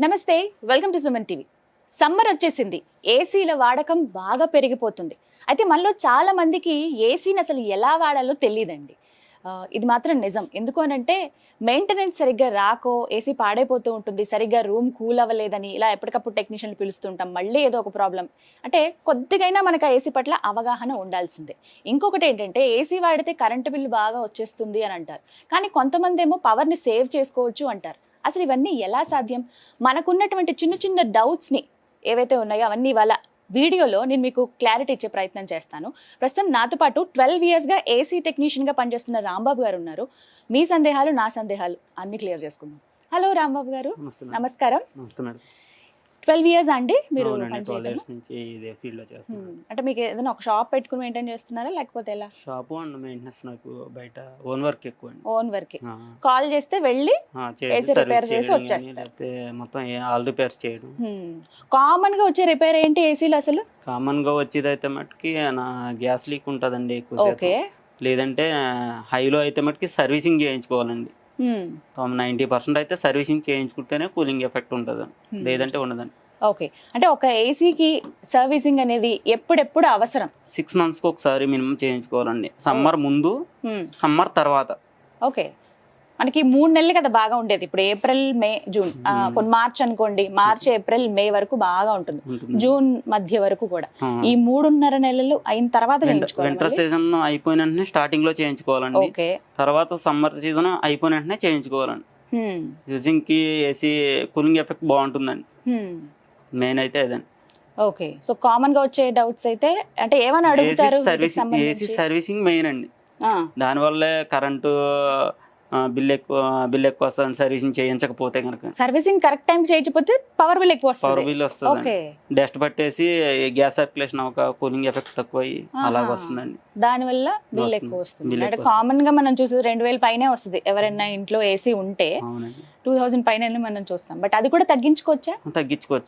నమస్తే, welcome to Suman TV. Summer వచ్చేసింది, ఏసీల వాడకం బాగా పెరిగిపోతుంది. అయితే మనలో చాలా మందికి ఏసీని అసలు ఎలా వాడాలో తెలియదండి. ఇది మాత్రం నిజం. ఎందుకు అనంటే మెయింటెనెన్స్ సరిగ్గా రాకో ఏసీ పాడైపోతూ ఉంటుంది, సరిగ్గా రూమ్ కూల్ అవ్వలేదని ఇలా ఎప్పటికప్పుడు టెక్నీషియన్లు పిలుస్తుంటాం. మళ్ళీ ఏదో ఒక ప్రాబ్లం అంటే కొద్దిగైనా మనకు ఆ ఏసీ పట్ల అవగాహన ఉండాల్సిందే. ఇంకొకటి ఏంటంటే ఏసీ వాడితే కరెంటు బిల్లు బాగా వచ్చేస్తుంది అని అంటారు. కానీ కొంతమంది ఏమో పవర్ని సేవ్ చేసుకోవచ్చు అంటారు. అసలు ఇవన్నీ ఎలా సాధ్యం? మనకున్నటువంటి చిన్న చిన్న డౌట్స్ని ఏవైతే ఉన్నాయో అవన్నీ ఇవాళ వీడియోలో నేను మీకు క్లారిటీ ఇచ్చే ప్రయత్నం చేస్తాను. ప్రస్తుతం నాతో పాటు 12 ఇయర్స్గా ఏసీ టెక్నీషియన్గా పనిచేస్తున్న రాంబాబు గారు ఉన్నారు. మీ సందేహాలు నా సందేహాలు అన్ని క్లియర్ చేసుకుందాం. హలో రాంబాబు గారు, నమస్కారం. 12 ఇయర్స్ అండి మీరు అంటే మీకు ఏదైనా ఒక షాప్ పెట్టుకుని మెయింటైన్ చేస్తున్నారా లేకపోతే ఎలా? షాప్ అండ్ మెయింటెనెన్స్ నాకు బయట ఓన్ వర్క్ ఎక్కువ. Own work. కాల్ చేస్తే వెళ్ళి ఏసీ రిపేర్ చేసి వచ్చేస్తారు. మొత్తం ఆల్ రిపేర్స్ చేయడం. కామన్ గా వచ్చే రిపేర్ ఏంటి ఏసీలో అసలు? కామన్ గా వచ్చేది అయితే మటుకి నా గ్యాస్ లీక్ ఉంటదండి ఎక్కువ. లేదంటే హైలో అయితే మటుకి సర్వీసింగ్ చేయించుకోవాలండి. 90% అయితే సర్వీసింగ్ చేయించుకుంటేనే కూలింగ్ ఎఫెక్ట్ ఉంటుంది, లేదంటే ఉండదండి. ఓకే, అంటే ఒక ఏసీకి సర్వీసింగ్ అనేది ఎప్పుడెప్పుడు అవసరం? 6 monthsకి ఒకసారి మినిమం చేయించుకోవాలండి. సమ్మర్ ముందు, సమ్మర్ తర్వాత. ఓకే, మనకి 3 నెలలు కదా బాగా ఉండేది. ఇప్పుడు ఏప్రిల్, మే, జూన్, మార్చ్ అనుకోండి. మార్చ్, ఏప్రిల్, మే వరకు బాగా ఉంటుంది. జూన్ మధ్య వరకు కూడా. ఈ 3.5 నెలలు అయిన తర్వాత వింటర్ సీజన్ అయిపోయిన వెంటనే స్టార్టింగ్ లో చేయించుకోవాలండి. తర్వాత సమ్మర్ సీజన్ అయిపోయిన వెంటనే చేయించుకోవాలండి. యూజింగ్ కి ఏసీ కూలింగ్ ఎఫెక్ట్ బాగుంటుందండి. మెయిన్ అయితే అదండి. ఓకే, సో కామన్ గా వచ్చే డౌట్స్ అయితే అంటే ఏమని అడుగుతారు? ఏసీ సర్వీసింగ్ మెయిన్ అండి. దానివల్ల కరెంటు బిల్ ఎక్కువ వస్తుంది సర్వీసింగ్ చేయించకపోతే కనుక. సర్వీసింగ్ కరెక్ట్ టైం చేయకపోతే పవర్ బిల్ ఎక్కువ వస్తుంది. పవర్ బిల్ వస్తుంది. డస్ట్ పట్టేసి గ్యాస్ సర్క్యులేషన్ ఒక కూలింగ్ ఎఫెక్ట్ తక్కువ అలాగ వస్తుందండి. దానివల్ల బిల్ ఎక్కువ వస్తుంది. అంటే కామన్ గా మనం చూసేది 2000 పైనే వస్తుంది. ఎవరైనా ఇంట్లో ఏసీ ఉంటే 2000 పైన మనం చూస్తాం. బట్ అది కూడా తగ్గించుకోవచ్చు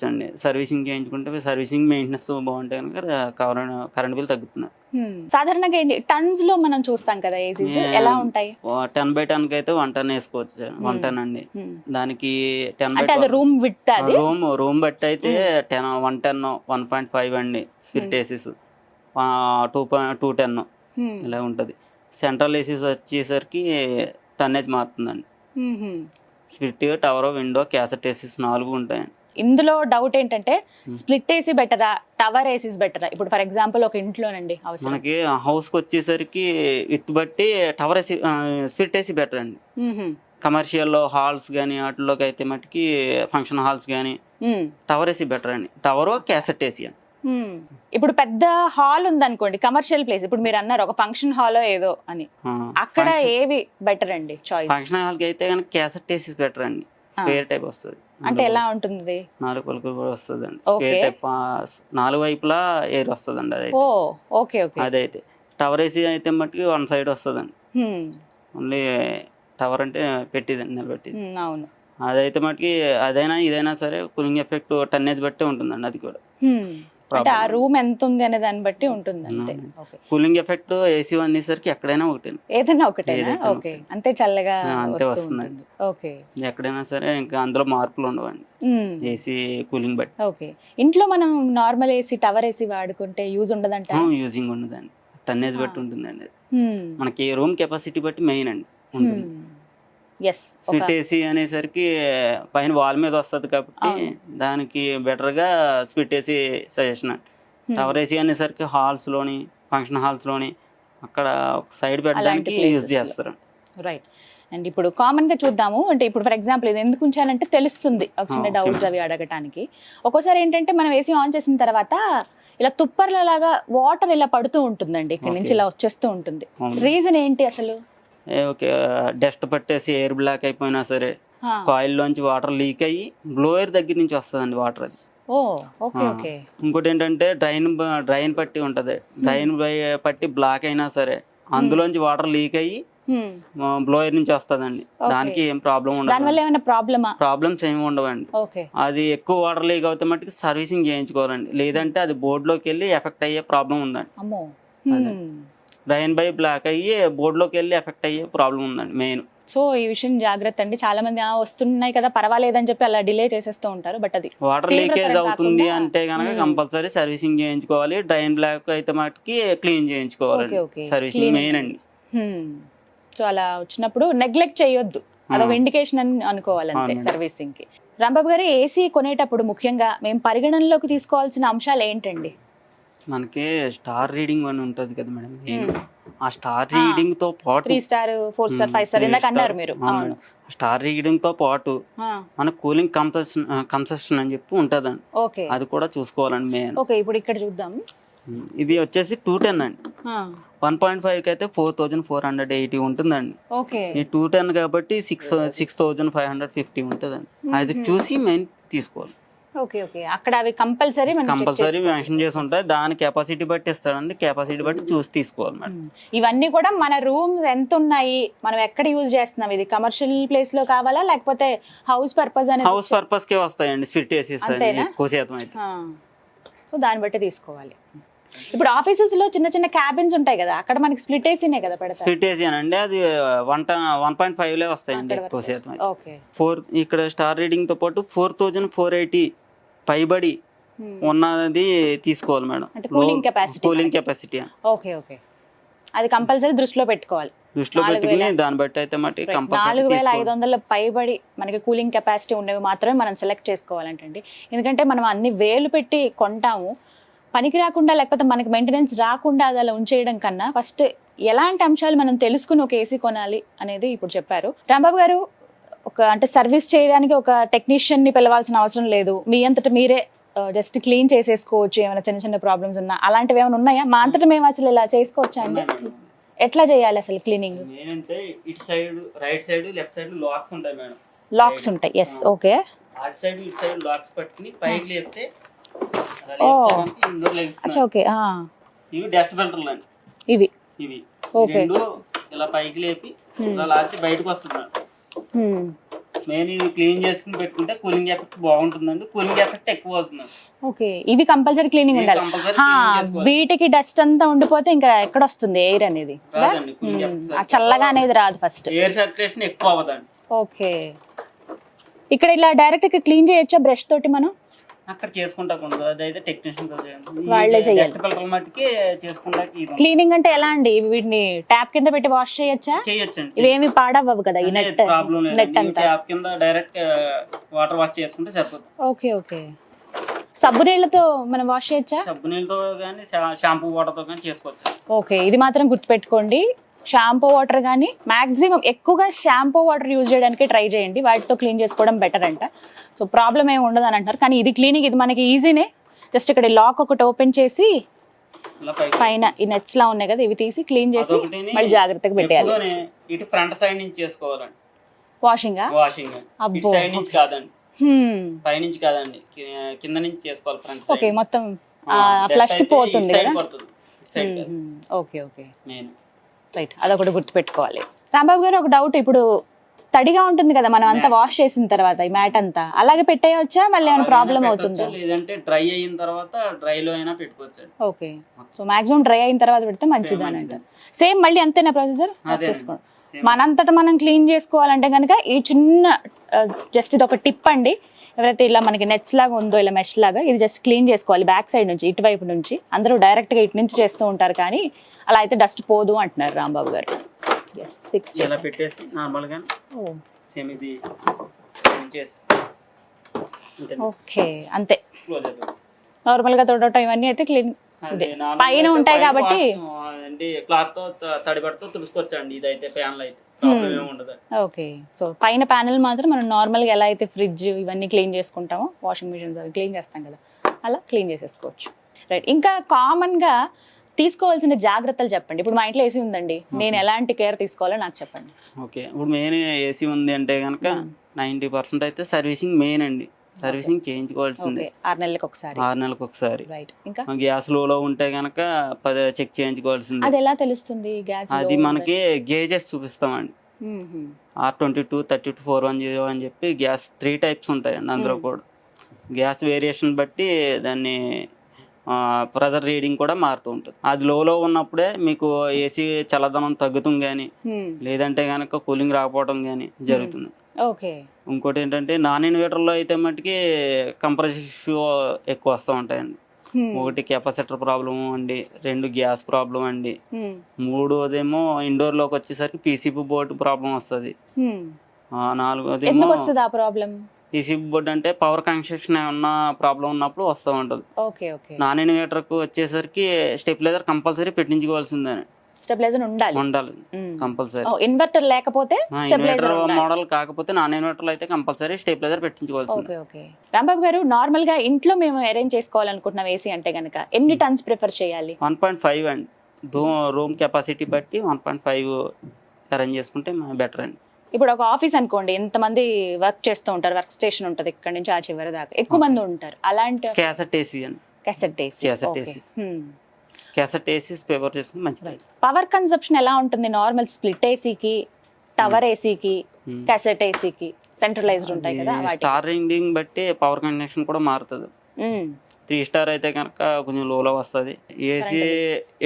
అండి. సర్వీసింగ్ చేయించుకుంటే సర్వీసింగ్ మెయింటెనెన్స్ బాగుంటే కనుక కరెంట్ బిల్ తగ్గుతుంది. సాధారణంగా టన్స్ లో మనం చూస్తాం కదా ఏసీస్, ఎలా ఉంటాయి? 10/10 అయితే 1 ton వేసుకోవచ్చు. 1 ton అండి. దానికి 10 రూమ్ విడ్త్, రూమ్ బట్టి అయితే 1 ton 1.5 అండి. స్ప్లిట్ ఏసీస్ 210 ఇలా ఉంటది. సెంట్రల్ ఏసీస్ వచ్చేసరికి టన్నేజ్ మారుతుందండి. Split, tower, window, cassette ACs 4 ఉంటాయండి. ఇందులో డౌట్ ఏంటంటే స్ప్లిట్ ఏసీ బెటరా, టవర్ ఏసీస్ బెటరా? ఇప్పుడు ఫర్ ఎగ్జాంపుల్ ఒక ఇంట్లోనండి మనకి హౌస్ కి వచ్చేసరికి విత్ బట్టి tower AC, split AC better అండి. కమర్షియల్ హాల్స్ కానీ వాటిలోకి అయితే మటుకి ఫంక్షన్ హాల్స్ కానీ టవర్ ఏసీ బెటర్ అండి. టవర్, క్యాసెట్ ఏసీ అండి. ఇప్పుడు పెద్ద హాల్ ఉంది అనుకోండి, కమర్షియల్ ప్లేస్, ఇప్పుడు మీరు అన్నారు ఒక ఫంక్షన్ హాల్ ఏదో అని, అక్కడ ఏవి బెటర్ అండి చాయిస్? ఫంక్షన్ హాల్ కి అయితే కనుక క్యాసెట్ ఏసీ బెటర్ అండి. స్క్వేర్ టైప్ వస్తుంది. అంటే ఎలా ఉంటుంది? 4 పలుకులు కూడా వస్తుందండి. స్క్వేర్ టైప్ 4 వైపులా ఎయిర్ వస్తుందండి. అదైతే టవర్ ఏసీ అయితే మట్టుకి 1 సైడ్ వస్తుందండి. ఓన్లీ టవర్ అంటే పెట్టిదండి, నిలబెట్టింది. అవును. అదైతే మటుకి అదైనా ఇదైనా సరే కూలింగ్ ఎఫెక్ట్ టన్నేజ్ బట్టే ఉంటుందండి. అది కూడా అంటే ఆ రూమ్ ఎంత ఉంది అనే దాన్ని బట్టి ఉంటుంది అంతే. కూలింగ్ ఎఫెక్ట్ ఏసీ అనేసరికి ఎక్కడైనా ఒకటే, ఏదైనా ఒకటే. ఓకే, అంతే చల్లగా అంతే వస్తుందండి. ఓకే, ఎక్కడైనా సరే ఇంకా అందులో మార్పులు ఉండవండి ఏసీ కూలింగ్ బట్టి. ఓకే, ఇంట్లో మనం నార్మల్ ఏసీ, టవర్ ఏసీ వాడుకుంటే యూజ్ ఉండదంట? యూజింగ్ ఉండదండి. టన్నేజ్ బట్టి ఉంటుందండి. మనకి రూమ్ కెపాసిటీ బట్టి మెయిన్ అండి ఉంటుంది. స్ప్లిట్ ఏసీ అనేసరికి పైన వాల్ మీద వస్తుంది కాబట్టి దానికి బెటర్ గా స్ప్లిట్ ఏసీ సజెషన్ అండి. టవర్ ఏసీ అనేసరికి హాల్స్ లోని, ఫంక్షన్ హాల్స్ లోని అక్కడ ఒక సైడ్ పెట్టడానికి యూజ్ చేస్తారు. రైట్. అండ్ ఇప్పుడు కామన్ గా చూద్దాము. అంటే ఇప్పుడు ఫర్ ఎగ్జాంపుల్ ఇది ఎందుకు ఉంచానంటే తెలుస్తుంది, ఒక చిన్న డౌట్స్ అవి అడగటానికి. ఒక్కోసారి ఏంటంటే మనం ఏసీ ఆన్ చేసిన తర్వాత ఇలా తుప్పర్ల లాగా వాటర్ ఇలా పడుతూ ఉంటుందండి, ఇక్కడ నుంచి ఇలా వచ్చేస్తూ ఉంటుంది. రీజన్ ఏంటి అసలు? ఓకే, డస్ట్ పట్టేసి ఎయిర్ బ్లాక్ అయిపోయినా సరే కాయిల్ లోంచి వాటర్ లీక్ అయ్యి బ్లోయర్ దగ్గర నుంచి వస్తుందండి వాటర్. అది ఇంకోటి ఏంటంటే డ్రైన్ పట్టి ఉంటది. డ్రైన్ పట్టి బ్లాక్ అయినా సరే అందులోంచి వాటర్ లీక్ అయ్యి బ్లోయర్ నుంచి వస్తుందండి. దానికి ఏం ప్రాబ్లం ఉండదు. ప్రాబ్లమ్స్ ఏమి ఉండవండి. అది ఎక్కువ వాటర్ లీక్ అవుతే మట్టుకు సర్వీసింగ్ చేయించుకోవాలండి. లేదంటే అది బోర్డులోకి వెళ్ళి ఎఫెక్ట్ అయ్యే ప్రాబ్లం ఉందండి. డ్రైన్ బై బ్లాక్ అయ్యి బోర్డులోకి వెళ్ళి ఎఫెక్ట్ అయ్యే ప్రాబ్లం ఉందండి మెయిన్. సో ఈ విషయం జాగ్రత్త అండి. చాలా మంది వస్తున్నాయి కదా పర్వాలేదని చెప్పి అలా డిలే చేసేస్తూ ఉంటారు. బట్ అది వాటర్ లీకేజ్ తీవ్రతరం అవుతుంది కాకుండా- అంటే కనుక కంపల్సరీ సర్వీసింగ్ చేయించుకోవాలి. డ్రైన్ బ్లాక్ అయితే మటుకి క్లీన్ చేయించుకోవాలండి. ఓకే. సర్వీసింగ్ మెయిన్ అండి. సో అలా వచ్చినప్పుడు నెగ్లెక్ట్ చేయొద్దు, అదొక ఇండికేషన్ అని అనుకోవాలి అంతే అవునండి. సర్వీసింగ్ కి. రాంబాబు గారు, ఏసీ కొనేటప్పుడు ముఖ్యంగా మేము పరిగణనలోకి తీసుకోవాల్సిన అంశాలు ఏంటండి? మనకి స్టార్ రీడింగ్ అని ఉంటుంది కదా మేడం, మెయిన్ ఆ స్టార్ రీడింగ్ తో పాటు 3 స్టార్ 4 స్టార్ 5 స్టార్ ఇందాక అన్నారు మీరు. అవును. స్టార్ రీడింగ్ తో పాటు ఆ, మన కూలింగ్ కన్సెషన్ అని చెప్పి ఉంటదండి, ఓకే అది కూడా చూసుకోవాలండి మెయిన్. ఓకే. ఇప్పుడు ఇక్కడ చూద్దాం. ఇది వచ్చేసి 210 అండి. 1.5 కి అయితే 4480 ఉంటుందండి. ఓకే ఈ 210 కాబట్టి 6550 ఉంటుందండి. అది చూసి మెయిన్ తీసుకోవాలి. Okay okay. అక్కడ అవి కంపల్సరీ కంపల్సరీ మెన్షన్ చేసి ఉంటాయి, దాని కెపాసిటీ బట్టి ఇస్తాడండి, కెపాసిటీ బట్టి చూసి తీసుకోవాలి మేడం. ఇవన్నీ కూడా మన రూమ్స్ ఎంత ఉన్నాయి, మనం ఎక్కడ యూజ్ చేస్తున్నాం, ఇది కమర్షియల్ ప్లేస్ లో కావాలా లేకపోతే హౌస్ పర్పస్ అనేది? హౌస్ పర్పస్ కే వస్తాయండి స్ప్లిట్ వేసి ఎక్కువ శాతం అయితే. సో దాన్ని బట్టి తీసుకోవాలి. ఇప్పుడు ఆఫీసెస్ లో చిన్న చిన్న క్యాబిన్స్ ఉంటాయి కదా, అక్కడ మనకి స్ప్లిట్ ఏసీనే కదా పెడతారు. స్ప్లిట్ ఏసీ అండి, అది 1.5 లే వస్తాయండి ఎక్కువ శాతం అయితే. ఓకే. 4 ఇక్కడ స్టార్ రీడింగ్ తో పాటు 4480 పైబడి ఉన్నది తీసుకోవాలి మేడం. అంటే cooling capacity. Cooling capacity okay okay. అది కంపల్సరీ దృష్టిలో పెట్టుకోవాలి. దృష్టిలో పెట్టుకుని దాన్ని బట్టి అయితే మట్టి కంపల్సరీ 4500 పైబడి మనకి కూలింగ్ కెపాసిటీ ఉండేవి మాత్రమే మనం సెలెక్ట్ చేసుకోవాలంటండి. ఎందుకంటే మనం అన్ని వేలు పెట్టి కొంటాము, పనికి రాకుండా లేకపోతే మనకి మెయింటెనెన్స్ రాకుండా అది అలా ఉంచేయడం కన్నా ఫస్ట్ ఎలాంటి అంశాలు మనం తెలుసుకుని ఒక ఏసీ కొనాలి అనేది ఇప్పుడు చెప్పారు. రాంబాబు గారు, అంటే సర్వీస్ చేయడానికి ఒక టెక్నీషియన్ ని పిలవాల్సిన అవసరం లేదు, మీ అంతటా మీరే జస్ట్ క్లీన్ చేసేసుకోవచ్చు. ఏమైనా చిన్న చిన్న ప్రాబ్లమ్స్ ఉన్నా అలాంటివి ఏమైనా ఉన్నాయా? మా అంతటా మేము అసలు ఇలా చేసుకోవచ్చా అండి? ఎట్లా చేయాలి అసలు క్లీనింగ్? ఏంటంటే ఇటు side right side left side locks ఉంటాయి మేడం. లాక్స్ ఉంటాయి. ఎస్. ఓకే. అటు సైడ్ ఇటు సైడ్ లాక్స్ పట్టుకుని పైకి లేపితే ఓకే. ఇవి డస్ట్ ఫిల్టర్లు అండి. ఇవి ఇవి ఓకే. రెండు ఇలా పైకి లేపి ఇలా లాచి బయటకు వస్తుంది. నేను ఇవి క్లీన్ చేసుకుని పెట్టుకుంటే కూలింగ్ ఎఫెక్ట్ బాగుంటుందండి, కూలింగ్ ఎఫెక్ట్ ఎక్కువ అవుతుంది. ఓకే. ఇవి కంపల్సరీ క్లీనింగ్ ఉండాలి. వీటికి డస్ట్ అంతా ఉండిపోతే ఇంకా ఎక్కడ వస్తుంది ఎయిర్ అనేది? చల్లగా అనేది రాదు. ఫస్ట్ ఎయిర్ సర్క్యులేషన్ ఎక్కువ అవ్వదండి. ఓకే. ఇక్కడ ఇలా డైరెక్ట్ క్లీన్ చేయొచ్చా బ్రష్ తోటి? మనం అక్కడ చేసుకుంటా అదైతే టెక్నీషియన్ వాళ్ళే చేయాలి. మట్టికి చేసుకుంటా. క్లీనింగ్ అంటే ఎలా అండి? వీటిని ట్యాప్ కింద పెట్టి వాష్ చేయొచ్చా? చేయొచ్చండి. ఇవేమి పాడవ్వవు కదా ఈ నెట్ నెట్ అంతా? ట్యాప్ కింద డైరెక్ట్ వాటర్ వాష్ చేసుకుంటే సరిపోతుంది. Okay okay. సబ్బు నీళ్ళతో మనం వాష్ చేయొచ్చా? సబ్బు నీళ్ళతో కానీ షాంపూ వాటర్ తో కానీ చేసుకోవచ్చు. ఓకే. ఇది మాత్రం గుర్తుపెట్టుకోండి, షాంపూ వాటర్ కానీ మాక్సిమం ఎక్కువగా షాంపూ వాటర్ యూజ్ చేయడానికి ట్రై చేయండి, వాటితో క్లీన్ చేసుకోవడం బెటర్ అంట. సో ప్రాబ్లం ఏమి ఉండదు అని అంటారు. కానీ ఇది క్లీనింగ్ ఇది మనకి ఈజీనే. జస్ట్ ఇక్కడ లాక్ ఒకటి ఓపెన్ చేసి పైన ఈ నెట్స్ లా ఉన్నాయి కదా, ఇవి తీసి క్లీన్ చేసి మళ్ళీ జాగ్రత్తగా పెట్టేయాలి. ఇటు ఫ్రంట్ సైడ్ నుంచి చేసుకోవాలండి వాషింగ్. ఇటు సైడ్ నుంచి కాదండి, పై నుంచి కాదండి, కింద నుంచి చేసుకోవాలి ఫ్రంట్ సైడ్. ఓకే. మొత్తం ఫ్లష్ పోతుంది కదా. Okay okay. రైట్, అదొకటి గుర్తుపెట్టుకోవాలి. రాంబాబు గారు, ఒక డౌట్, ఇప్పుడు తడిగా ఉంటుంది కదా మనం అంతా వాష్ చేసిన తర్వాత ఈ మ్యాట్ అంతా అలాగే పెట్టేయచ్చా? మళ్ళీ ఏమైనా ప్రాబ్లం అవుతుందా? లేదంటే డ్రై అయిన తర్వాత డ్రై లో అయినా పెట్టుకోవచ్చు. ఓకే. సో మాక్సిమం డ్రై అయిన తర్వాత పెడితే మంచిది అని అంటారు. సేమ్ మళ్ళీ అంతేనా ప్రొసీజర్? మనంతటా మనం క్లీన్ చేసుకోవాలంటే కనుక ఈ చిన్న జస్ట్ ఇది ఒక టిప్ అండి. ఎవరైతే ఇలా మనకి నెట్స్ లాగా ఉందో ఇలా మెష్ లాగా, ఇది జస్ట్ క్లీన్ చేసుకోవాలి బ్యాక్ సైడ్ నుంచి, ఇటువైపు నుంచి. అందరూ డైరెక్ట్ గా ఇటు నుంచి చేస్తూ ఉంటారు కానీ అలా అయితే డస్ట్ పోదు అంటున్నారు రాంబాబు గారు. ఫిక్స్ చేసి పెట్టేసి నార్మల్ గా సేమ్ ఇది ఓకే అంతే. నార్మల్ గా తోడటం ఇవన్నీ అయితే క్లీన్ పైన ఉంటాయి కాబట్టి క్లాత్ తో తడిబడితో తుడుచుకోవచ్చండి. ఇదైతే ప్యానల్ అయితే ప్రాబ్లం ఏమి ఉండదు. ఓకే. సో పైన ప్యానల్ మాత్రం మనం నార్మల్ గా ఎలా అయితే ఫ్రిడ్జ్ ఇవన్నీ క్లీన్ చేసుకుంటామో, వాషింగ్ మిషన్ క్లీన్ చేస్తాం కదా, అలా క్లీన్ చేసేసుకోవచ్చు. రైట్. ఇంకా కామన్ గా తీసుకోవాల్సిన జాగ్రత్తలు చెప్పండి. ఇప్పుడు మా ఇంట్లో ఏసీ ఉందండి, నేను ఎలాంటి కేర్ తీసుకోవాలో నాకు చెప్పండి. ఓకే. ఇప్పుడు మెయిన్ ఏసీ ఉంది అంటే కనుక 90% అయితే సర్వీసింగ్ మెయిన్ అండి. సర్వీసింగ్ చేయించుకోవాల్సిందే 6 నెలలకు ఒకసారి. 6 నెలలకు ఒకసారి. రైట్. ఇంకా గ్యాస్ లో ఉంటే కనుక చెక్ చేయించుకోవాల్సింది. అది ఎలా తెలుస్తుంది గ్యాస్? అది మనకి గేజెస్ చూపిస్తామండి. R22, 32, 410 అని చెప్పి గ్యాస్ 3 టైప్స్ ఉంటాయండి. అందులో కూడా గ్యాస్ వేరియేషన్ బట్టి దాన్ని ప్రెజర్ రీడింగ్ కూడా మారుతూ ఉంటుంది. అది లోలో ఉన్నప్పుడే మీకు ఏసీ చల్లదనం తగ్గుతుంది కానీ లేదంటే కనుక కూలింగ్ రాకపోవడం కానీ జరుగుతుంది. ఓకే. ఇంకోటి ఏంటంటే నాన్ ఇన్వర్టర్లో అయితే మట్టుకి కంప్రెసర్ ఇష్యూ ఎక్కువ వస్తూ ఉంటాయండి. ఒకటి కెపాసిటర్ ప్రాబ్లమ్ అండి, 2 గ్యాస్ ప్రాబ్లం అండి, 3వదేమో ఇండోర్లోకి వచ్చేసరికి పీసీబీ బోర్డు ప్రాబ్లం వస్తుంది, 4వదేమో పీసీబీ బోర్డు అంటే పవర్ కన్స్ట్రక్షన్ ఏమన్నా ప్రాబ్లం ఉన్నప్పుడు వస్తూ ఉంటుంది. నాన్ ఇన్వర్టర్కు వచ్చేసరికి స్టెబిలైజర్ కంపల్సరీ పెట్టించుకోవాల్సిందే, స్టెబిలైజర్ ఉండాలి కంపల్సరీ. ఇన్వర్టర్ లేకపోతే ఇన్వర్టర్ మోడల్ కాకపోతే నాన్ ఇన్వర్టర్ అయితే కంపల్సరీ స్టెబిలైజర్ పెట్టించుకోవాల్సింది. రాంబాబు గారు, నార్మల్ గా ఇంట్లో మేము అరేంజ్ చేసుకోవాలనుకుంటున్నాం ఏసీ అంటే గనక ఎన్ని టన్స్ ప్రిఫర్ చేయాలి? 1.5 అండి. రూమ్ కెపాసిటీ బట్టి 1.5 అరేంజ్ చేసుకుంటే బెటర్ అండి. ఇప్పుడు ఒక ఆఫీస్ అనుకోండి, ఎంతమంది వర్క్ చేస్తూ ఉంటారు, వర్క్ స్టేషన్ ఉంటుంది ఇక్కడ నుంచి ఆ చివరి దాకా, ఎక్కువ మంది ఉంటారు, అలాంటి క్యాసెట్ ఏసీ అండి. క్యాసెట్ ఏసీ ప్రిఫర్ చేసుకుంటే మంచిది. పవర్ కన్సంప్షన్ ఎలా ఉంటుంది నార్మల్ స్ప్లిట్ ఏసీకి, టవర్ ఏసీకి, క్యాసెట్ ఏసీకి? సెంట్రలైజ్డ్ ఉంటాయి కదా, స్టార్ రేటింగ్ బట్టి పవర్ కన్సంప్షన్ కూడా మారుతుంది. 3 స్టార్ అయితే కనుక కొంచెం లోలో వస్తుంది. ఏసీ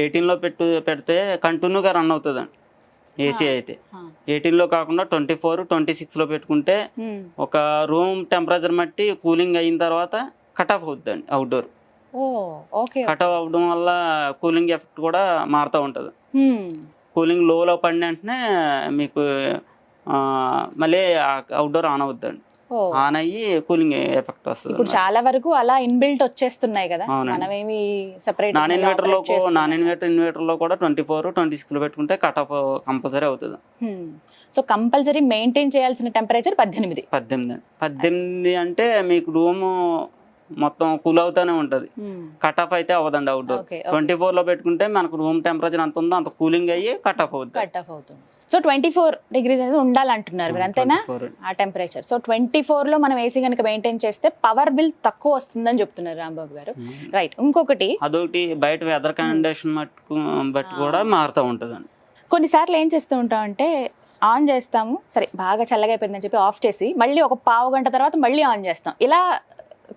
18లో పెడితే కంటిన్యూగా రన్ అవుతుంది అండి. ఏసీ అయితే 18లో కాకుండా 24, 26లో పెట్టుకుంటే ఒక రూమ్ టెంపరేచర్ బట్టి కూలింగ్ అయిన తర్వాత కట్ ఆఫ్ అవుతుంది అండి. అవుట్డోర్ కట్ ఆఫ్ అవడం వల్ల కూలింగ్ ఎఫెక్ట్ కూడా మారుతూ ఉంటుంది. కూలింగ్ లోలో పడిన వెంటనే మీకు మళ్ళీ అవుట్డోర్ ఆన్ అవుద్దండి. ఆన్ అయ్యి కూలింగ్ ఎఫెక్ట్ వస్తుంది. ఇప్పుడు చాలా వరకు అలా ఇన్బిల్ట్ వచ్చేస్తున్నాయి కదా, మనమేమి సెపరేట్. నాన్ ఇన్వర్టర్ లో కూడా 24, 26లో పెట్టుకుంటే కట్ ఆఫ్ కంపల్సరీ అవుతుంది. సో కంపల్సరీ మెయింటైన్ చేయాల్సిన టెంపరేచర్ 18 అంటే మీకు రూమ్ మొత్తం కూల్ అవుతానే ఉంటది, కట్ ఆఫ్ అయితే అవ్వదండి. అవుట్డోర్ 24లో పెట్టుకుంటే మనకు రూమ్ టెంపరేచర్ ఎంత ఉందో అంత కూలింగ్ అయ్యి కట్ ఆఫ్ అవుతుంది. సో 24 degrees అనేది ఉండాలంటున్నారు మీరు, అంతేనా? ఆ టెంపరేచర్. సో 24లో మనం ఏసీ కనుక మెయింటైన్ చేస్తే పవర్ బిల్ తక్కువ వస్తుందని చెప్తున్నారు రాంబాబు గారు. రైట్. ఇంకొకటి అదొకటి బయట వెదర్ కండిషన్ బట్టి కూడా మారుతూ ఉంటుంది అండి. కొన్నిసార్లు ఏం చేస్తూ ఉంటాం అంటే ఆన్ చేస్తాము, సరే బాగా చల్లగా అయిపోయిందని చెప్పి ఆఫ్ చేసి మళ్ళీ ఒక పావు గంట తర్వాత మళ్ళీ ఆన్ చేస్తాం. ఇలా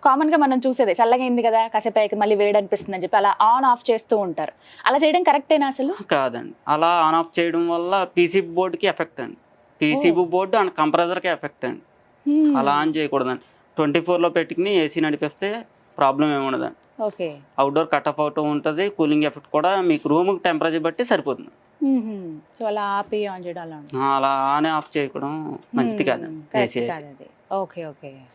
కామన్ గా మనం చూసేదే, చల్లగా అయింది కదా కాసేపు అయ్యాక మళ్ళీ వేడి అనిపిస్తుంది అని చెప్పి అలా ఆన్ ఆఫ్ చేస్తూ ఉంటారు. అలా చేయడం కరెక్టేనా అసలు? కాదండి. అలా ఆన్ ఆఫ్ చేయడం వల్ల పీసీబీ బోర్డుకి ఎఫెక్ట్ అండి. పీసీబీ బోర్డు అండ్ కంప్రెసర్కి ఎఫెక్ట్ అండి. అలా ఆన్ చేయకూడదండి. 24లో పెట్టుకుని ఏసీ నడిపిస్తే ప్రాబ్లం ఏమి ఉండదండి. అవుట్డోర్ కట్ ఆఫ్ అవుతూ ఉంటుంది, కూలింగ్ ఎఫెక్ట్ కూడా మీకు రూమ్ టెంపరేచర్ బట్టి సరిపోతుంది. సో అలా ఆపి ఆన్ చేయడం, అలా ఆన్ ఆఫ్ చేయడం మంచిది కాదండి. Okay,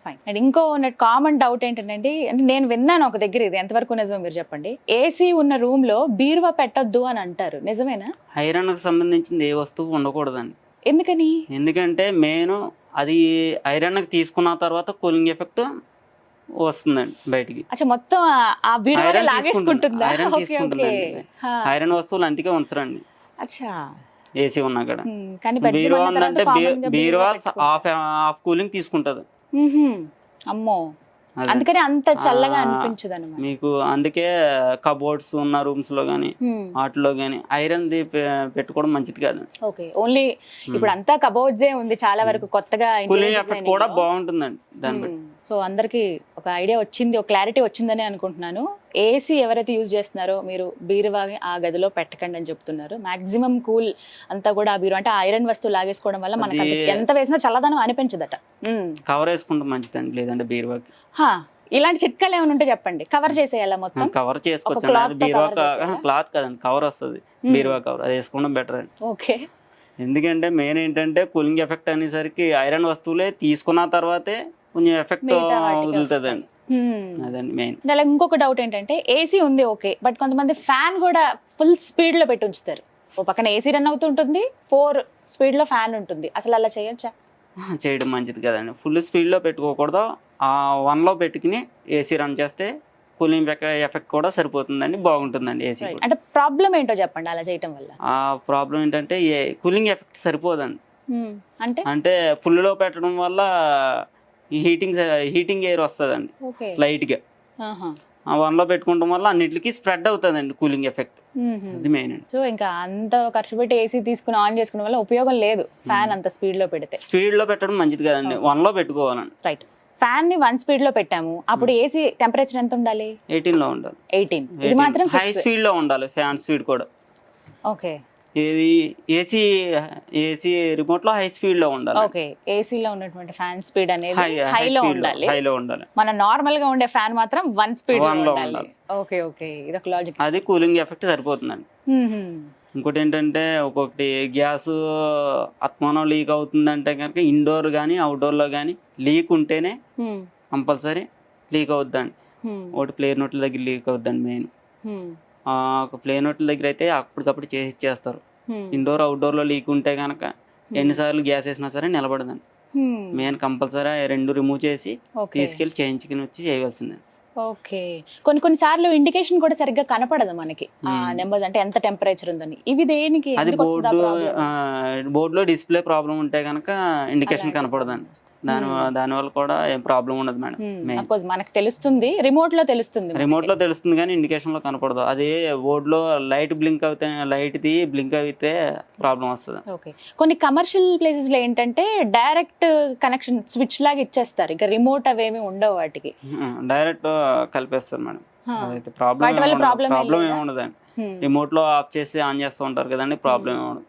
fine. అండ్ ఇంకో కామన్ డౌట్ ఏంటంటే, అంటే నేను విన్నాను ఒక దగ్గర, ఇది ఎంతవరకు నిజమో మీరు చెప్పండి, ఏసీ ఉన్న రూమ్ లో బీరువా పెట్టొద్దు అని అంటారు, నిజమేనా? ఐరన్ కి సంబంధించింది ఏ వస్తువు ఉండకూడదండి. ఎందుకని? ఎందుకంటే మెయిన్ అది ఐరన్ కి తీసుకున్న తర్వాత కూలింగ్ ఎఫెక్ట్ వస్తుందండి బయటికి. మొత్తం ఆ బీరువా లాగేసుకుంటుందా? ఐరన్ వస్తువులు అందుకే ఉంచరండి ఏసీ ఉన్నా కూడా. బీరువా ఉందంటే బీరువా హాఫ్ కూలింగ్ తీసుకుంటది. అమ్మో, అందుకని అంత చల్లగా అనిపించదు అన్నమాట మీకు. అందుకే కబోర్డ్స్ ఉన్న రూమ్స్ లో గానీ వాటిలో గానీ ఐరన్ పెట్టుకోవడం మంచిది కాదు. ఓకే, ఓన్లీ ఇప్పుడు అంతా కబోర్డ్స్ ఉంది చాలా వరకు కొత్తగా. కూలింగ్ ఎఫెక్ట్ కూడా బాగుంటుందండి దాన్ని బట్టి. సో అందరికి ఒక ఐడియా వచ్చింది, ఒక క్లారిటీ వచ్చిందని అనుకుంటున్నాను. ఏసీ ఎవరైతే యూజ్ చేస్తున్నారో మీరు బీరువాని ఆ గదిలో పెట్టకండి అని చెప్తున్నారు. మాక్సిమం కూల్ అంతా కూడా ఆ బీరువా అంటే ఐరన్ వస్తువు లాగేసుకోవడం వల్ల మనకి ఎంత వేసినా చల్లదనం అనిపించదట. కవర్ వేసుకుంటే మంచిదండి, లేదంటే బీరువాకి. ఇలాంటి చిట్కాలు ఏమైనా ఉంటే చెప్పండి. కవర్ చేసేయాలా మొత్తం? కవర్ చేసుకోవచ్చు. బీరువా క్లాత్ కదండి, కవర్ వస్తుంది, బీరువా కవర్, అది వేసుకోవడం బెటర్ అండి. ఓకే. ఎందుకంటే మెయిన్ ఏంటంటే కూలింగ్ ఎఫెక్ట్ అనేసరికి ఐరన్ వస్తువులే తీసుకున్న తర్వాతే కొంచెం ఎఫెక్ట్ వదులుతుందండి. అదండి మెయిన్. అలా ఇంకొక డౌట్ ఏంటంటే, ఏసీ ఉంది ఓకే, బట్ కొంతమంది ఫ్యాన్ కూడా ఫుల్ స్పీడ్ లో పెట్టి ఉంచుతారు. ఓ పక్కన ఏసీ రన్ అవుతుంటుంది, 4 స్పీడ్ లో ఫ్యాన్ ఉంటుంది. అసలు అలా చేయొచ్చా? చేయడం మంచిది కదండి. ఫుల్ స్పీడ్ లో పెట్టుకోకూడదు, 1లో పెట్టుకుని ఏసీ రన్ చేస్తే కూలింగ్ ఎఫెక్ట్ కూడా సరిపోతుందండి, బాగుంటుందండి ఏసీ. అంటే ప్రాబ్లం ఏంటో చెప్పండి అలా చేయటం వల్ల. ఆ ప్రాబ్లం ఏంటంటే కూలింగ్ ఎఫెక్ట్ సరిపోదండి. అంటే ఫుల్ లో పెట్టడం వల్ల హీటింగ్ ఎయిర్ వస్తుందండి లైట్ గా. 1లో పెట్టుకోవడం వల్ల అన్నిటికీ స్ప్రెడ్ అవుతుందండి కూలింగ్ ఎఫెక్ట్. అది మెయిన్ అండి. సో ఇంకా అంత ఖర్చు పెట్టి ఏసీ తీసుకుని ఆన్ చేసుకోవడం వల్ల ఉపయోగం లేదు, ఫ్యాన్ అంత స్పీడ్ లో పెడితే. స్పీడ్ లో పెట్టడం మంచిది కదండి, 1లో పెట్టుకోవాలండి. రైట్, ఫ్యాన్ ని 1 స్పీడ్ లో పెట్టాము, అప్పుడు ఏసీ టెంపరేచర్ ఎంత ఉండాలి? 18 లో ఉండాలి. 18. ఇది మాత్రం హై స్పీడ్ లో ఉండాలి ఫ్యాన్ స్పీడ్ కూడా. ఓకే. ఇది ఏసీ ఏసీ రిమోట్ లో హై స్పీడ్ లో ఉండాలి. ఓకే, ఏసీలో ఉన్నటువంటి ఫ్యాన్ స్పీడ్ అనేది హైలో ఉండాలి. హైలో ఉండాలి. మన నార్మల్ గా ఉండే ఫ్యాన్ మాత్రం 1 స్పీడ్ లో లో ఉండాలి. ఓకే ఓకే, ఇది ఒక లాజిక్. అది కూలింగ్ ఎఫెక్ట్ సరిపోతుందండి. ఇంకోటి ఏంటంటే ఒక్కొక్కటి గ్యాస్ అత్మానం లీక్ అవుతుందంటే కనుక ఇండోర్ కానీ అవుట్డోర్ లో కానీ లీక్ ఉంటేనే కంపల్సరీ లీక్ అవుద్దండి. ఒకటి ప్లేయర్ నోట్ల దగ్గర లీక్ అవుద్దండి మెయిన్. ఒక ప్లేయర్ నోట్ల దగ్గర అయితే అప్పటికప్పుడు చేసి ఇచ్చేస్తారు. ఇండోర్ అవుట్డోర్ లో లీక్ ఉంటే కనుక ఎన్నిసార్లు గ్యాస్ వేసినా సరే నిలబడదండి. మెయిన్ కంపల్సరీ 2 రిమూవ్ చేసి తీసుకెళ్లి చేయించుకుని వచ్చి చేయవలసిందే. ఓకే, కొన్ని సార్లు ఇండికేషన్ కూడా సరిగ్గా కనపడదు మనకి, ఆ నెంబర్ అంటే ఎంత టెంపరేచర్ ఉందని. ఇవి దేనికి? అది బోర్డులో డిస్ప్లే ప్రాబ్లం ఉంటే కనుక ఇండికేషన్ కనపడదండి. దానివల్ల కూడా ఏం ప్రాబ్లం ఉండదు మేడం. మనకు తెలుస్తుంది, రిమోట్ లో తెలుస్తుంది కానీ ఇండికేషన్ లో కనపడదు. అదే బోర్డు లో లైట్ బ్లింక్ అవుతే బ్లింక్ అయితే ప్రాబ్లం వస్తుంది. ఓకే, కొన్ని కమర్షియల్ ప్లేసెస్ లో ఏంటంటే డైరెక్ట్ కనెక్షన్ స్విచ్ లాగా ఇచ్చేస్తారు, ఇక రిమోట్ అవేమి ఉండవు వాటికి, డైరెక్ట్ కలిపేస్తారు మేడం. అదైతే ప్రాబ్లం ఏమి ఉండదండి. రిమోట్ లో ఆఫ్ చేసి ఆన్ చేస్తూ ఉంటారు కదండి, ప్రాబ్లం ఏమి ఉండదు.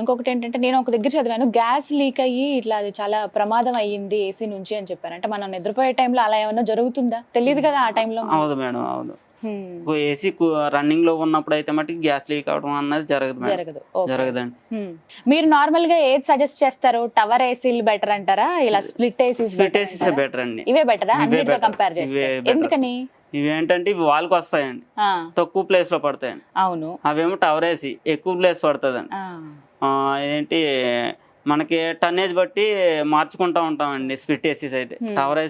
ఇంకొకటి ఏంటంటే నేను ఒక దగ్గర చదివాను, గ్యాస్ లీక్ అయ్యి ఇట్లా అది చాలా ప్రమాదం అయ్యింది ఏసీ నుంచి అని చెప్పారు. అంటే మనం నిద్రపోయే టైంలో అలా ఏమన్నా జరుగుతుందా? తెలియదు కదా ఆ టైంలో. అవును మేడం, అవును. ఏసీ రన్నింగ్ లో ఉన్నప్పుడు అయితే మటుకు గ్యాస్ లీక్ అవడం అన్నది జరగదండి. మీరు నార్మల్ గా ఏది సజెస్ట్ చేస్తారు? టవర్ ఏసీలు బెటర్ అంటారా, ఇలా స్ప్లిట్ ఏసీస్ బెటర్ అండి? ఇవే బెటరా అన్నిటితో కంపేర్ చేస్తే? ఎందుకని? ఇవేంటంటే ఇవి వాల్కి వస్తాయండి, తక్కువ ప్లేస్ లో పడతాయండి. అవును. అవేమో టవర్ ఏసీ ఎక్కువ ప్లేస్ పడుతుందండి. ఏంటి మనకి టన్నేజ్ బట్టి మార్చుకుంటా ఉంటామండి. స్ప్లిట్ ఏసీస్ అయితే టవర్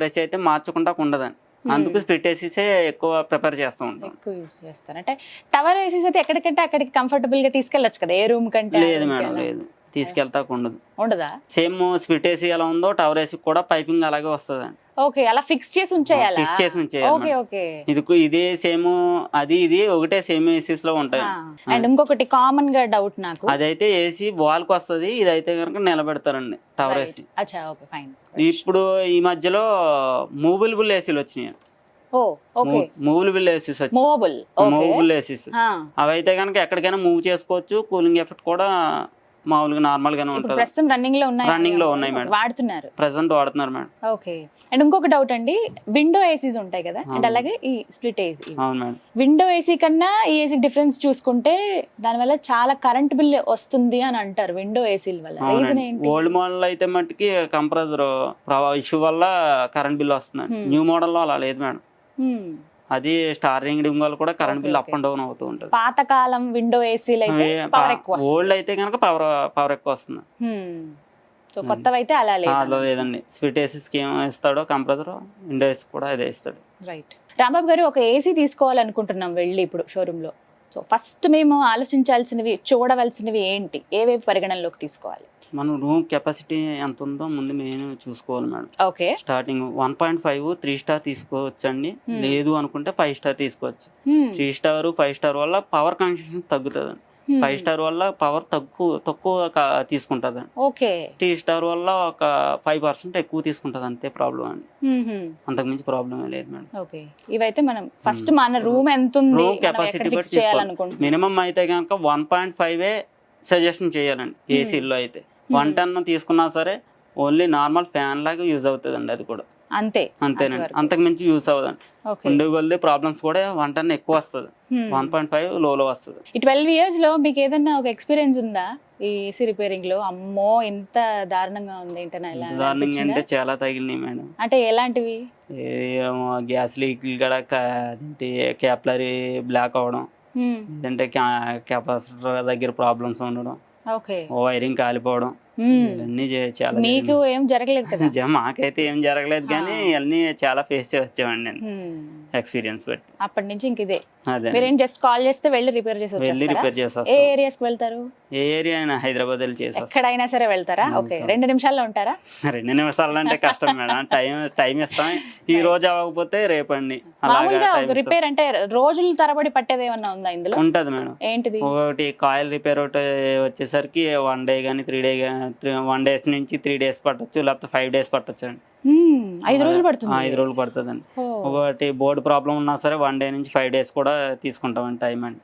ఏసీ అయితే మార్చుకుంటా ఉండదండి. అందుకు స్ప్లిట్ ఏసీసే ఎక్కువ ప్రిఫర్ చేస్తూ ఉంటాం. ఎక్కువ యూజ్ చేస్తారు. అంటే టవర్ ఏసీస్ అయితే ఎక్కడికంటే అక్కడికి కంఫర్టబుల్ గా తీసుకెళ్ళొచ్చు కదా, ఏ రూమ్ కంటే? లేదు మేడం, లేదు, తీసుకెళ్తా ఉండదా. సేమ్ స్ప్లిట్ ఏసీ ఎలా ఉందో టవర్ ఏసీ కూడా పైపింగ్ అలాగే వస్తుందండి. ఓకే, అలా ఫిక్స్ చేసి ఉంచేయాలి. ఓకే ఓకే, ఇది సేమ్ ఇది ఒకటే సేమ్ ఏసీస్ లో ఉంటాయి. అండ్ ఇంకొకటి కామన్ గా డౌట్ నాకు, అదైతే ఏసీ వాల్ కి వస్తుంది, ఇదైతే కనుక నిలబెడతారండి టవర్ ఏసీ. ఇప్పుడు ఈ మధ్యలో మూవబుల్ ఏసీలు వచ్చినాయి. మూవబుల్ ఏసీస్ అవి అయితే కనుక ఎక్కడికైనా మూవ్ చేసుకోవచ్చు. కూలింగ్ ఎఫెక్ట్ కూడా మామూలుగా నార్మల్ గానే ఉంటుంది. రన్నింగ్ లో ఉన్నాయి మేడం, వాడుతున్నారు, ప్రెసెంట్ వాడుతున్నారు మేడం. ఓకే. అండ్ ఇంకొక డౌట్ అండి, విండో ఏసీస్ ఉంటాయి కదా, అండ్ అలాగే ఈ స్ప్లిట్ ఏసీ. అవును మేడం. విండో ఏసీ కన్నా ఈ ఏసీ డిఫరెన్స్ చూసుకుంటే దానివల్ల చాలా కరెంట్ బిల్ వస్తుంది అని అంటారు విండో ఏసీల వల్ల. రీజన్ ఏంటి? ఓల్డ్ మోడల్ అయితే మట్టుకి కంప్రెసర్ ఇష్యూ వల్ల కరెంట్ బిల్ వస్తుంది. న్యూ మోడల్ లో అలా లేదు మేడం. అది స్టార్ రింగ్ వల్ల కూడా current bill up and down అవుతూ ఉంటుంది. పాతకాలం విండో ఏసీలు అయితే పవర్ ఎక్కువ, ఓల్డ్ అయితే కనుక పవర్ ఎక్కువ వస్తుంది. సో కొత్తవైతే అలా లేదండి. స్ప్లిట్ ఏసీస్ కి ఏం ఇస్తాడో కంప్రెసర్, విండో ఏసీ కూడా అదే ఇస్తాడు. రైట్. రాంబాబు గారు, ఒక ఏసీ తీసుకోవాలనుకుంటున్నాం వెళ్ళి ఇప్పుడు షోరూమ్ లో. సో ఫస్ట్ మేము ఆలోచించాల్సినవి, చూడవలసినవి ఏంటి, ఏవేవి పరిగణనలోకి తీసుకోవాలి? మనం రూమ్ కెపాసిటీ ఎంత ఉందో ముందు మెయిన్ చూసుకోవాలి మేడం. ఓకే. స్టార్టింగ్ 1.5 3 స్టార్ తీసుకోవచ్చండి. లేదు అనుకుంటే 5 స్టార్ తీసుకోవచ్చు. 3 స్టార్ 5 స్టార్ వల్ల పవర్ కన్సంప్షన్ తగ్గుతుంది. 5 స్టార్ వల్ల పవర్ తక్కువ తీసుకుంటది. ఓకే. 3 స్టార్ వల్ల ఒక 5% ఎక్కువ తీసుకుంటది, అంతే ప్రాబ్లం అండి. అంతకుమించి ప్రాబ్లం లేదు మేడం. ఓకే. ఇవైతే మనం ఫస్ట్ మన రూమ్ ఎంత ఉంది, రూమ్ కెపాసిటీ బట్టి తీసుకోవాలి. మినిమం అయితే కనుక 1.5 సజెషన్ చేయాలండి. ఏసీలో అయితే 110 తీసుకున్నా సరే ఓన్లీ నార్మల్ ఫ్యాన్ లాగా యూజ్ అవుతుందండి. అది కూడా అంతేనండి, అంతకు మించి యూజ్ అవ్వదండి. ఉండే కొద్ది ప్రాబ్లమ్స్ కూడా 110 ఎక్కువ వస్తుంది, 1.5 లోలో వస్తుంది. ఈ 12 years లో మీకు ఏదన్నా ఒక ఎక్స్పీరియన్స్ ఉందా ఈ ఏసీ రిపేరింగ్ లో? అమ్మో ఇంత దారుణంగా ఉంది దారుణంగా అంటే చాలా తగిలినాయి మేడం. అంటే ఎలాంటివి? గ్యాస్ లీక్ కూడా, క్యాప్లరీ బ్లాక్ అవడం, లేదంటే కెపాసిటర్ దగ్గర ప్రాబ్లమ్స్ ఉండడం, వైరింగ్ కాలిపోవడం, ఇవన్నీ చాలా. మీకు ఏం జరగలేదు కదా? మాకైతే ఏం జరగలేదు, కానీ ఇవన్నీ చాలా ఫేస్ వచ్చామండి నేను ఎక్స్పీరియన్స్ బట్టి. అప్పటి నుంచి ఇంక ఇదే. మీరేం జస్ట్ కాల్ చేస్తే వెళ్ళి రిపేర్ చేసి ఏ ఏరియాస్ కి వెళ్తారు? ఏ ఏరియా అయినా హైదరాబాద్ వెళ్ళి చేసి ఎక్కడైనా సరే వెళ్తారా? ఓకే. 2 నిమిషాల్లో ఉంటారా? 2 నిమిషాలు అంటే కష్టం మేడం. టైం ఇస్తాం. ఈ రోజు అవ్వకపోతే రేపండి. మామూలుగా రిపేర్ అంటే రోజులు తరబడి పట్టేది ఏమన్నా ఉందా ఇందులో? ఉంటది మేడం. ఏంటిది? ఒకటి కాయిల్ రిపేర్ ఒకటి వచ్చేసరికి 1 డే కానీ 3 days నుంచి 3 days పట్టొచ్చు, లేకపోతే 5 days పట్టొచ్చు అండి. 5 రోజులు పడుతుంది. 5 రోజులు పడుతుందండి. ఒకటి బోర్డు ప్రాబ్లం ఉన్నా సరే 1 డే నుంచి 5 డేస్ కూడా తీసుకుంటామండి టైం అండి.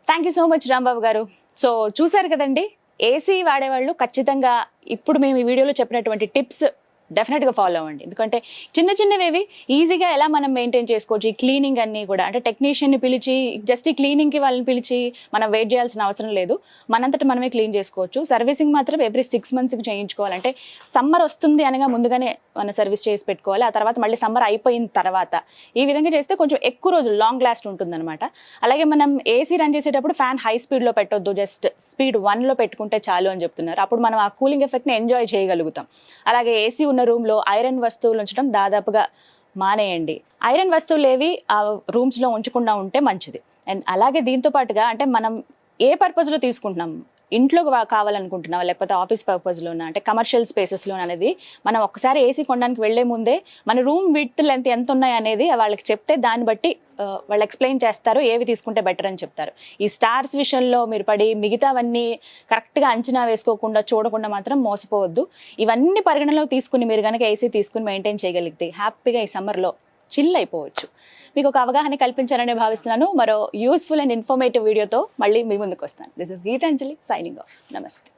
Thank you so much Rambabu గారు. సో చూసారు కదండి, ఏసీ వాడేవాళ్ళు ఖచ్చితంగా ఇప్పుడు మేము ఈ వీడియోలో చెప్పినటువంటి టిప్స్ డెఫినెట్గా ఫాలో అవ్వండి. ఎందుకంటే చిన్న చిన్నవేవి ఈజీగా ఎలా మనం మెయింటైన్ చేసుకోవచ్చు. ఈ క్లీనింగ్ అన్నీ కూడా అంటే టెక్నీషియన్ని పిలిచి జస్ట్ ఈ క్లీనింగ్కి వాళ్ళని పిలిచి మనం వెయిట్ చేయాల్సిన అవసరం లేదు, మనంతట మనమే క్లీన్ చేసుకోవచ్చు. సర్వీసింగ్ మాత్రం ఎవ్రీ 6 monthsకి చేయించుకోవాలంటే సమ్మర్ వస్తుంది అనగా ముందుగానే మనం సర్వీస్ చేసి పెట్టుకోవాలి. ఆ తర్వాత మళ్ళీ సమ్మర్ అయిపోయిన తర్వాత ఈ విధంగా చేస్తే కొంచెం ఎక్కువ రోజులు లాంగ్ లాస్ట్ ఉంటుందన్నమాట. అలాగే మనం ఏసీ రన్ చేసేటప్పుడు ఫ్యాన్ హై స్పీడ్లో పెట్టొద్దు, జస్ట్ స్పీడ్ 1లో పెట్టుకుంటే చాలు అని చెప్తున్నారు. అప్పుడు మనం ఆ కూలింగ్ ఎఫెక్ట్ని ఎంజాయ్ చేయగలుగుతాం. అలాగే ఏసీ ఉన్న రూమ్లో ఐరన్ వస్తువులు ఉంచడం దాదాపుగా మానేయండి. ఐరన్ వస్తువులు ఏవి ఆ రూమ్స్లో ఉంచకుండా ఉంటే మంచిది. అండ్ అలాగే దీంతో పాటుగా అంటే మనం ఏ పర్పస్లో తీసుకుంటున్నాం, ఇంట్లో కావాలనుకుంటున్నావా లేకపోతే ఆఫీస్ పర్పస్లోనా అంటే కమర్షియల్ స్పేసెస్లో అనేది మనం ఒక్కసారి ఏసీ కొనడానికి వెళ్లే ముందే మన రూమ్ విడ్త్ లెంత్ ఎంత ఉన్నాయి అనేది వాళ్ళకి చెప్తే దాన్ని బట్టి వాళ్ళు ఎక్స్ప్లెయిన్ చేస్తారు ఏవి తీసుకుంటే బెటర్ అని చెప్తారు. ఈ స్టార్స్ విషయంలో మీరు పడి మిగతావన్నీ కరెక్ట్గా అంచనా వేసుకోకుండా చూడకుండా మాత్రం మోసపోవద్దు. ఇవన్నీ పరిగణనలో తీసుకుని మీరు కనుక ఏసీ తీసుకుని మెయింటైన్ చేయగలిగితే హ్యాపీగా ఈ సమ్మర్లో చిల్ అయిపోవచ్చు. మీకు ఒక అవగాహన కల్పించాలని భావిస్తున్నాను. మరో యూస్ఫుల్ అండ్ ఇన్ఫర్మేటివ్ వీడియోతో మళ్ళీ మీ ముందుకు వస్తాను. This is Geetanjali signing off. నమస్తే.